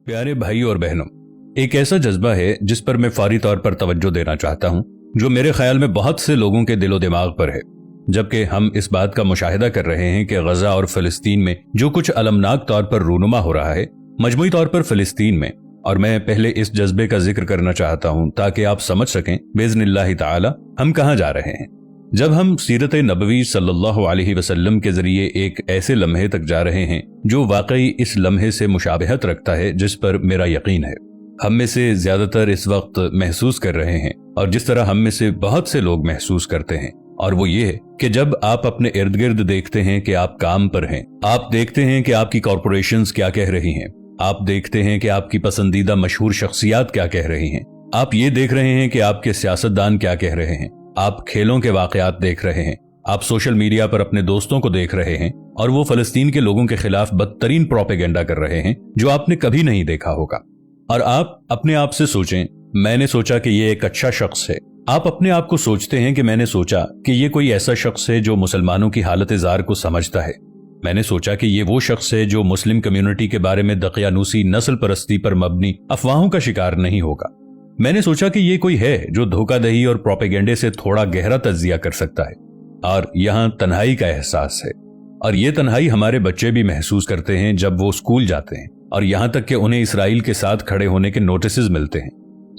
प्यारे भाई और बहनों, एक ऐसा जज्बा है जिस पर मैं फौरी तौर पर तवज्जो देना चाहता हूं, जो मेरे ख्याल में बहुत से लोगों के दिलो दिमाग पर है। जबकि हम इस बात का मुशाहिदा कर रहे हैं कि गजा और फिलिस्तीन में जो कुछ अलमनाक तौर पर रूनुमा हो रहा है, मजमूई तौर पर फिलिस्तीन में, और मैं पहले इस जज्बे का जिक्र करना चाहता हूं ताकि आप समझ सकें बिइज़्निल्लाह ताला हम कहां जा रहे हैं। जब हम सीरत नबवी सल्लल्लाहु अलैहि वसल्लम के जरिए एक ऐसे लम्हे तक जा रहे हैं जो वाकई इस लम्हे से मुशाबहत रखता है जिस पर मेरा यकीन है हम में से ज्यादातर इस वक्त महसूस कर रहे हैं, और जिस तरह हम में से बहुत से लोग महसूस करते हैं, और वो ये है कि जब आप अपने इर्द गिर्द देखते हैं कि आप काम पर हैं, आप देखते हैं कि आपकी कॉरपोरेशंस क्या कह रही हैं, आप देखते हैं कि आपकी पसंदीदा मशहूर शख्सियात क्या कह रही हैं, आप ये देख रहे हैं कि आपके सियासतदान क्या कह रहे हैं, आप खेलों के वाकयात देख रहे हैं, आप सोशल मीडिया पर अपने दोस्तों को देख रहे हैं और वो फलस्तीन के लोगों के खिलाफ बदतरीन प्रोपेगेंडा कर रहे हैं जो आपने कभी नहीं देखा होगा। और आप अपने आप से सोचें, मैंने सोचा कि ये एक अच्छा शख्स है। आप अपने आप को सोचते हैं कि मैंने सोचा कि ये कोई ऐसा शख्स है जो मुसलमानों की हालत ज़ार को समझता है। मैंने सोचा कि ये वो शख्स है जो मुस्लिम कम्युनिटी के बारे में दकियानूसी नस्ल परस्ती पर मबनी अफवाहों का शिकार नहीं होगा। मैंने सोचा कि ये कोई है जो धोखादही और प्रोपेगेंडे से थोड़ा गहरा तज्जिया कर सकता है। और यहाँ तन्हाई का एहसास है, और ये तन्हाई हमारे बच्चे भी महसूस करते हैं जब वो स्कूल जाते हैं, और यहाँ तक कि उन्हें इसराइल के साथ खड़े होने के नोटिसेस मिलते हैं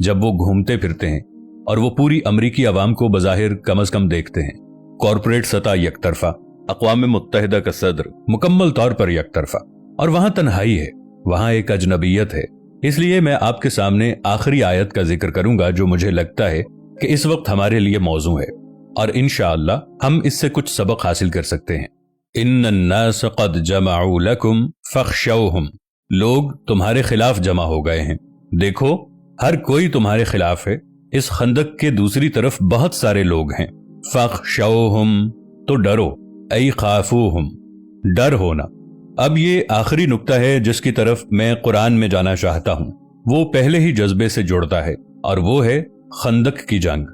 जब वो घूमते फिरते हैं, और वो पूरी अमरीकी अवाम को बज़ाहिर कम अज कम देखते हैं। कॉरपोरेट सतह यकतरफा, अक़वाम मुत्तहिदा का सदर मुकम्मल तौर पर यकतरफा, और वहाँ तन्हाई है, वहाँ एक अजनबियत है। इसलिए मैं आपके सामने आखिरी आयत का जिक्र करूंगा जो मुझे लगता है कि इस वक्त हमारे लिए मौजू है, और इंशाअल्लाह हम इससे कुछ सबक हासिल कर सकते हैं। इन्नन्नास क़द जमअू लकुम फख्शौहुम, लोग तुम्हारे खिलाफ जमा हो गए हैं, देखो हर कोई तुम्हारे खिलाफ है। इस खंदक के दूसरी तरफ बहुत सारे लोग हैं। फख्शौहुम, तो डरो, ऐ खाफूहुम, डर होना। अब ये आखिरी नुक्ता है जिसकी तरफ मैं कुरान में जाना चाहता हूं। वो पहले ही जज्बे से जुड़ता है, और वो है खंदक की जंग।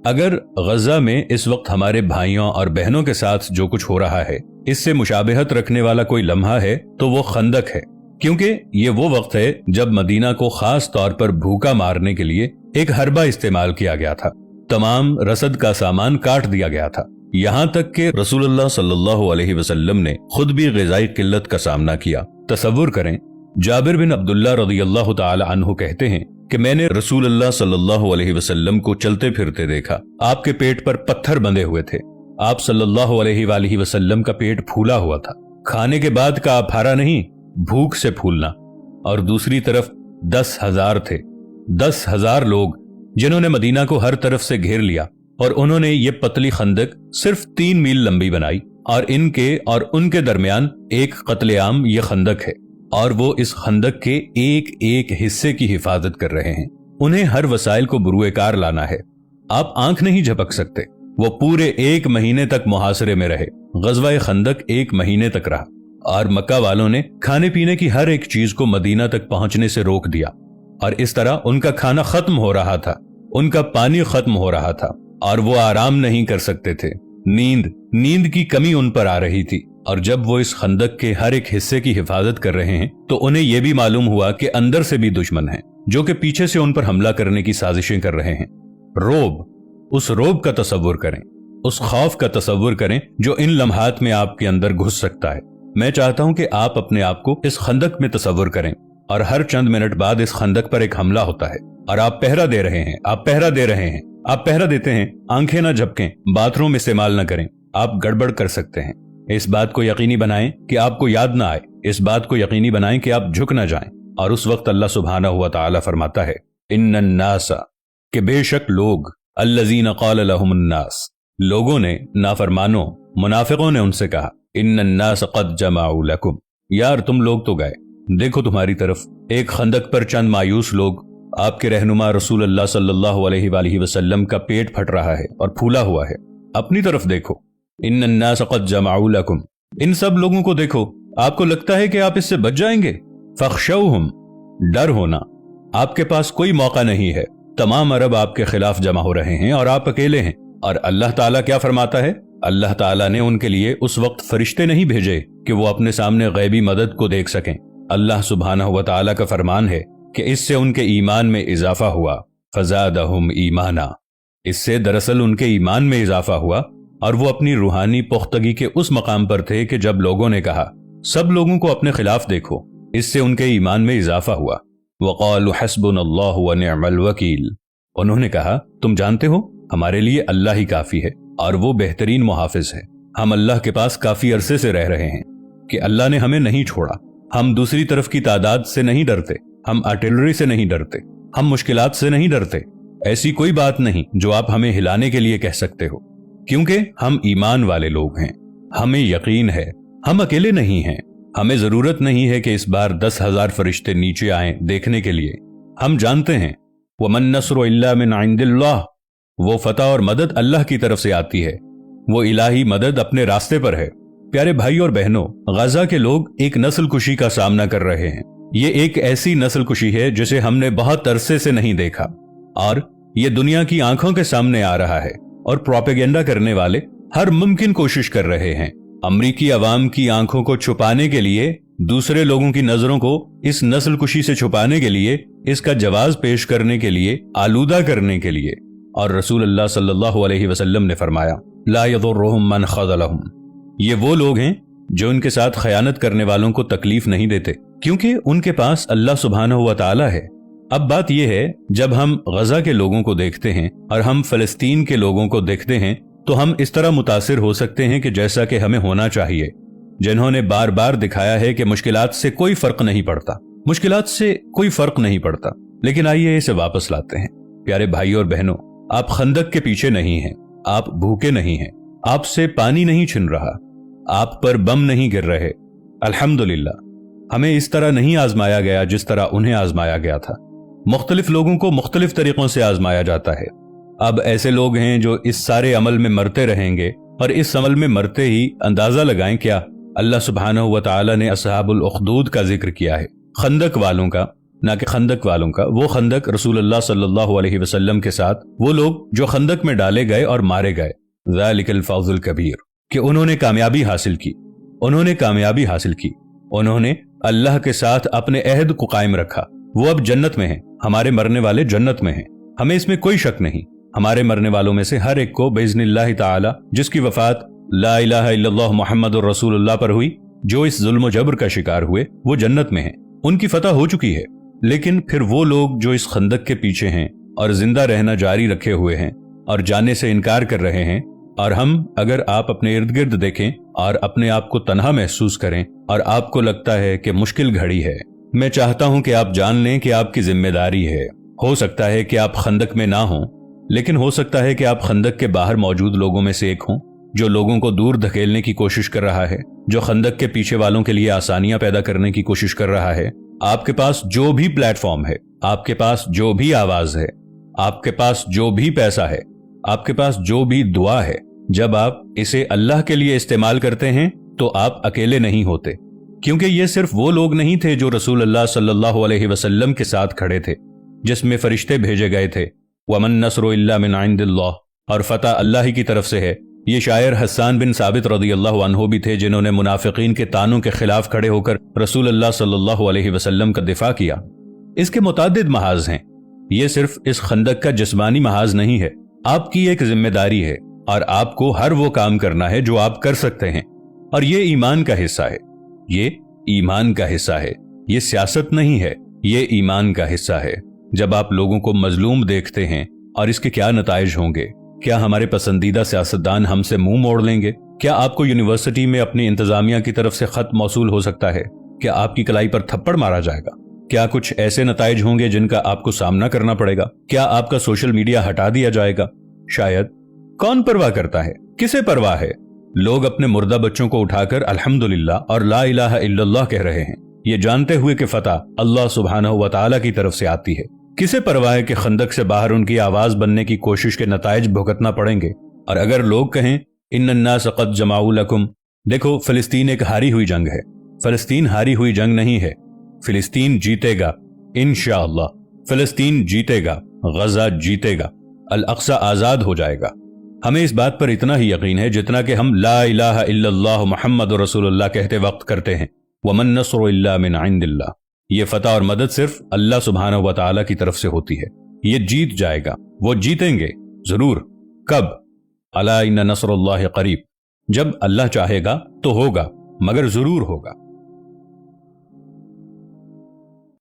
अगर गजा में इस वक्त हमारे भाइयों और बहनों के साथ जो कुछ हो रहा है, इससे मुशाबहत रखने वाला कोई लम्हा है तो वो खंदक है, क्योंकि ये वो वक्त है जब मदीना को खास तौर पर भूखा मारने के लिए एक हरबा इस्तेमाल किया गया था। तमाम रसद का सामान काट दिया गया था, यहाँ तक कि रसूलुल्लाह सल्लल्लाहु अलैहि वसल्लम ने खुद भी ग़िज़ाई किल्लत का सामना किया। तसव्वुर करें, जाबिर बिन अब्दुल्लाह रज़ियल्लाहु ताला अन्हु कहते हैं कि मैंने रसूलुल्लाह सल्लल्लाहु अलैहि वसल्लम को चलते फिरते देखा। आपके पेट पर पत्थर बंधे हुए थे। आप सल्लल्लाहु अलैहि वसल्लम का पेट फूला हुआ था। खाने के बाद का अफारा नहीं, भूख से फूलना। और दूसरी तरफ 10,000 थे, 10,000 लोग जिन्होंने मदीना को हर तरफ से घेर लिया, और उन्होंने ये पतली खंदक सिर्फ 3 मील लंबी बनाई, और इनके और उनके दरमियान एक कत्लेआम ये खंदक है, और वो इस खंदक के एक एक हिस्से की हिफाजत कर रहे हैं। उन्हें हर वसाइल को बुरुए कार लाना है। आप आंख नहीं झपक सकते। वो पूरे 1 महीने तक मुहासरे में रहे। गज़वा खंदक 1 महीने तक रहा, और मक्का वालों ने खाने पीने की हर एक चीज को मदीना तक पहुंचने से रोक दिया, और इस तरह उनका खाना खत्म हो रहा था, उनका पानी खत्म हो रहा था, और वो आराम नहीं कर सकते थे। नींद की कमी उन पर आ रही थी। और जब वो इस खंदक के हर एक हिस्से की हिफाजत कर रहे हैं तो उन्हें यह भी मालूम हुआ कि अंदर से भी दुश्मन हैं जो कि पीछे से उन पर हमला करने की साजिशें कर रहे हैं। रोब, उस रोब का तसव्वुर करें, उस खौफ का तसव्वुर करें जो इन लम्हात में आपके अंदर घुस सकता है। मैं चाहता हूं कि आप अपने आप को इस खंदक में तसव्वुर करें, और हर चंद मिनट बाद इस खंदक पर एक हमला होता है, और आप पहरा दे रहे हैं, आप पहरा दे रहे हैं, आप पहरा देते हैं। आंखें ना झपकें, बाथरूम इस्तेमाल न करें, आप गड़बड़ कर सकते हैं। इस बात को यकीनी बनाएं कि आपको याद ना आए, इस बात को यकीनी बनाएं कि आप झुक ना जाएं। और उस वक्त अल्लाह सुब्हानहू व तआला फरमाता है, इन्नन्नासा, कि बेशक लोग, अल्लज़ीना क़ाल लहुमुन्नास, लोगों ने, नाफरमानों मुनाफिकों ने उनसे कहा, इन्नन्नास क़द जमअू लकुम, यार तुम लोग तो गए, देखो तुम्हारी तरफ। एक खंदक पर चंद मायूस लोग, आपके रहनुमा रसूलुल्लाह सल्लल्लाहु अलैहि वसल्लम का पेट फट रहा है और फूला हुआ है, अपनी तरफ देखो। इन्नन्नास क़द जमअू लकुम, इन सब लोगों को देखो, आपको लगता है कि आप इससे बच जाएंगे। फख्शौहुम, डर होना, आपके पास कोई मौका नहीं है। तमाम अरब आपके खिलाफ जमा हो रहे हैं और आप अकेले हैं। और अल्लाह ताला क्या फरमाता है? अल्लाह ताला ने उनके लिए उस वक्त फरिश्ते नहीं भेजे कि वो अपने सामने गैबी मदद को देख सकें। अल्लाह सुब्हानहु व तआला का फरमान है कि इससे उनके ईमान में इजाफा हुआ, फज़ादहुम ईमाना। इससे दरअसल उनके ईमान में इजाफा हुआ और वो अपनी रूहानी पुख्तगी के उस मकाम पर थे कि जब लोगों ने कहा सब लोगों को अपने खिलाफ देखो, इससे उनके ईमान में इजाफा हुआ। वक़ालू हस्बुनल्लाहु व निअमल वकील। उन्होंने कहा तुम जानते हो हमारे लिए अल्लाह ही काफी है और वो बेहतरीन मुहाफिज है। हम अल्लाह के पास काफी अरसे से रह रहे हैं कि अल्लाह ने हमें नहीं छोड़ा। हम दूसरी तरफ की तादाद से नहीं डरते, हम आर्टिलरी से नहीं डरते, हम मुश्किलात से नहीं डरते। ऐसी कोई बात नहीं जो आप हमें हिलाने के लिए कह सकते हो, क्योंकि हम ईमान वाले लोग हैं। हमें यकीन है हम अकेले नहीं हैं। हमें जरूरत नहीं है कि इस बार 10,000 फरिश्ते नीचे आएं देखने के लिए। हम जानते हैं वमन नस्रु इल्ला मिन इंदिल्लाह, वो फतह और मदद अल्लाह की तरफ से आती है। वो इलाही मदद अपने रास्ते पर है। प्यारे भाई और बहनों, गजा के लोग एक नस्ल कुशी का सामना कर रहे हैं। ये एक ऐसी नस्ल कुशी है जिसे हमने बहुत अरसे से नहीं देखा और ये दुनिया की आंखों के सामने आ रहा है और प्रोपेगेंडा करने वाले हर मुमकिन कोशिश कर रहे हैं अमरीकी अवाम की आंखों को छुपाने के लिए, दूसरे लोगों की नजरों को इस नस्ल कुशी से छुपाने के लिए, इसका जवाब पेश करने के लिए, आलूदा करने के लिए। और रसूल अल्लाह सल्लल्लाहु अलैहि वसल्लम ने फरमाया ला यदुर्रुहुम मन खज़लहुम, ये वो लोग हैं जो उनके साथ खयानत करने वालों को तकलीफ नहीं देते, क्योंकि उनके पास अल्लाह सुब्हानहु व तआला है। अब बात यह है, जब हम गजा के लोगों को देखते हैं और हम फलस्तीन के लोगों को देखते हैं तो हम इस तरह मुतासिर हो सकते हैं कि जैसा कि हमें होना चाहिए, जिन्होंने बार बार दिखाया है कि मुश्किलात से कोई फर्क नहीं पड़ता, मुश्किलात से कोई फर्क नहीं पड़ता। लेकिन आइए इसे वापस लाते हैं। प्यारे भाई और बहनों, आप खंदक के पीछे नहीं हैं, आप भूखे नहीं हैं, आपसे पानी नहीं छिन रहा, आप पर बम नहीं गिर रहे। अल्हम्दुलिल्लाह, हमें इस तरह नहीं आजमाया गया जिस तरह उन्हें आजमाया गया था। मुख्तलिफ लोगों को मुख्तलिफ तरीकों से आजमाया जाता है। अब ऐसे लोग हैं जो इस सारे अमल में मरते रहेंगे और इस अमल में मरते ही अंदाजा लगाएं क्या अल्लाह सुब्हानहु व तआला ने असहाबुल उखदूद का जिक्र किया है, खंदक वालों का, ना कि खंदक वालों का। वो खंदक रसूलुल्लाह सल्लल्लाहु अलैहि वसल्लम के साथ वो लोग जो खंदक में डाले गए और मारे गए। ज़ालिकल फौजुल कबीर, कि उन्होंने कामयाबी हासिल की, उन्होंने कामयाबी हासिल की, उन्होंने अल्लाह के साथ अपने अहद को कायम रखा। वो अब जन्नत में हैं, हमारे मरने वाले जन्नत में हैं, हमें इसमें कोई शक नहीं। हमारे मरने वालों में से हर एक को बिइज़्निल्लाह ताला, जिसकी वफात ला इलाहा इल्लल्लाह मुहम्मदुर रसूलुल्लाह पर हुई, जो इस जुल्म जबर का शिकार हुए, वो जन्नत में हैं, उनकी फतह हो चुकी है। लेकिन फिर वो लोग जो इस खंदक के पीछे हैं और जिंदा रहना जारी रखे हुए हैं और जाने से इनकार कर रहे हैं, और हम अगर आप अपने इर्द गिर्द देखें और अपने आप को तन्हा महसूस करें और आपको लगता है कि मुश्किल घड़ी है, मैं चाहता हूं कि आप जान लें कि आपकी जिम्मेदारी है। हो सकता है कि आप खंदक में ना हों, लेकिन हो सकता है कि आप खंदक के बाहर मौजूद लोगों में से एक हों जो लोगों को दूर धकेलने की कोशिश कर रहा है, जो खंदक के पीछे वालों के लिए आसानियां पैदा करने की कोशिश कर रहा है। आपके पास जो भी प्लेटफॉर्म है, आपके पास जो भी आवाज है, आपके पास जो भी पैसा है, आपके पास जो भी दुआ है, जब आप इसे अल्लाह के लिए इस्तेमाल करते हैं तो आप अकेले नहीं होते, क्योंकि ये सिर्फ वो लोग नहीं थे जो रसूल अल्लाह सल्लल्लाहु अलैहि वसल्लम के साथ खड़े थे, जिसमें फरिश्ते भेजे गए थे। वमन नस्रु इल्ला मिन इंदिल्लाह, और फतह अल्लाह ही की तरफ से है। ये शायर हस्सान बिन साबित रदियल्लाहु अन्हु भी थे, जिन्होंने मुनाफिकीन के तानों के खिलाफ खड़े होकर रसूल अल्लाह सल्लल्लाहु अलैहि वसल्लम का दिफा किया। इसके मुतादिद महाज हैं, ये सिर्फ इस खंदक का जिस्मानी महाज नहीं है। आपकी एक जिम्मेदारी है और आपको हर वो काम करना है जो आप कर सकते हैं, और ये ईमान का हिस्सा है, ये ईमान का हिस्सा है, ये सियासत नहीं है, ये ईमान का हिस्सा है। जब आप लोगों को मजलूम देखते हैं, और इसके क्या नताइज होंगे, क्या हमारे पसंदीदा सियासतदान हमसे मुंह मोड़ लेंगे? क्या आपको यूनिवर्सिटी में अपनी इंतजामिया की तरफ से खत मौसूल हो सकता है? क्या आपकी कलाई पर थप्पड़ मारा जाएगा? क्या कुछ ऐसे नताइज होंगे जिनका आपको सामना करना पड़ेगा? क्या आपका सोशल मीडिया हटा दिया जाएगा? शायद। कौन परवाह करता है? किसे परवाह है? लोग अपने मुर्दा बच्चों को उठाकर अल्हम्दुलिल्लाह और ला इलाहा इल्लल्लाह कह रहे हैं, ये जानते हुए कि फतह अल्लाह सुब्हानहु व तआला की तरफ से आती है। किसे परवाह है कि खंदक से बाहर उनकी आवाज बनने की कोशिश के नताइज भुगतना पड़ेंगे? और अगर लोग कहें इन्नन्नास क़द जमाउ लकुम, देखो फिलिस्तीन एक हारी हुई जंग है। फिलिस्तीन हारी हुई जंग नहीं है, फिलिस्तीन जीतेगा इंशाअल्लाह। फिलिस्तीन जीतेगा, गजा जीतेगा, अल अक्सा आजाद हो जाएगा। हमें इस बात पर इतना ही यकीन है जितना कि हम ला इलाहा इल्लल्लाह मुहम्मदुर रसूलुल्लाह कहते वक्त करते हैं। ومن نصر الا من عند اللہ، یہ فتح اور مدد صرف اللہ سبحانہ و تعالی کی طرف سے ہوتی ہے۔ یہ جیت جائے گا، وہ جیتیں گے ضرور۔ کب؟ الا ان نصر اللہ قریب، جب اللہ چاہے گا تو ہوگا، مگر ضرور ہوگا۔